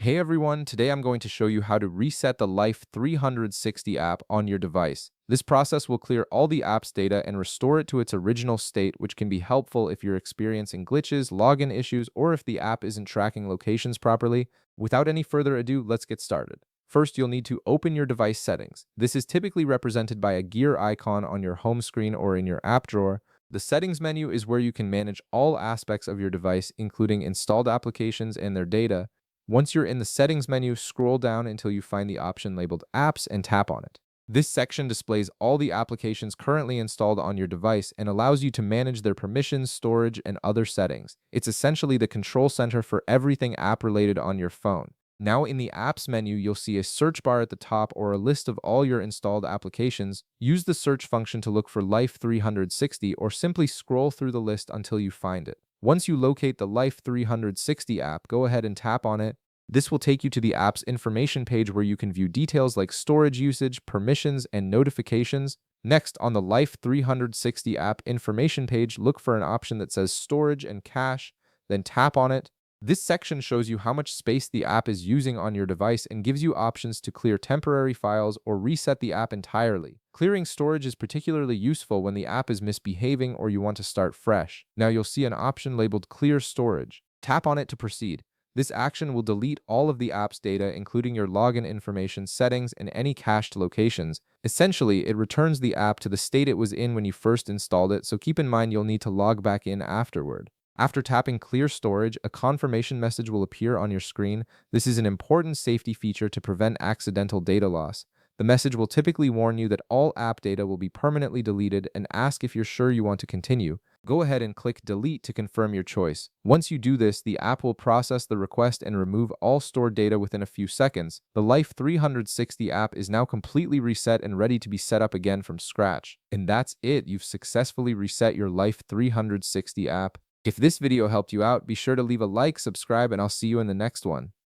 Hey everyone, today I'm going to show you how to reset the Life360 app on your device. This process will clear all the app's data and restore it to its original state, which can be helpful if you're experiencing glitches, login issues, or if the app isn't tracking locations properly. Without any further ado, let's get started. First, you'll need to open your device settings. This is typically represented by a gear icon on your home screen or in your app drawer. The settings menu is where you can manage all aspects of your device, including installed applications and their data. Once you're in the settings menu, scroll down until you find the option labeled Apps and tap on it. This section displays all the applications currently installed on your device and allows you to manage their permissions, storage, and other settings. It's essentially the control center for everything app-related on your phone. Now in the Apps menu, you'll see a search bar at the top or a list of all your installed applications. Use the search function to look for Life360 or simply scroll through the list until you find it. Once you locate the Life360 app, go ahead and tap on it. This will take you to the app's information page where you can view details like storage usage, permissions, and notifications. Next, on the Life360 app information page, look for an option that says Storage and Cache, then tap on it. This section shows you how much space the app is using on your device and gives you options to clear temporary files or reset the app entirely. Clearing storage is particularly useful when the app is misbehaving or you want to start fresh. Now you'll see an option labeled Clear Storage. Tap on it to proceed. This action will delete all of the app's data, including your login information, settings, and any cached locations. Essentially, it returns the app to the state it was in when you first installed it, so keep in mind you'll need to log back in afterward. After tapping Clear Storage, a confirmation message will appear on your screen. This is an important safety feature to prevent accidental data loss. The message will typically warn you that all app data will be permanently deleted and ask if you're sure you want to continue. Go ahead and click Delete to confirm your choice. Once you do this, the app will process the request and remove all stored data within a few seconds. The Life360 app is now completely reset and ready to be set up again from scratch. And that's it. You've successfully reset your Life360 app. If this video helped you out, be sure to leave a like, subscribe, and I'll see you in the next one.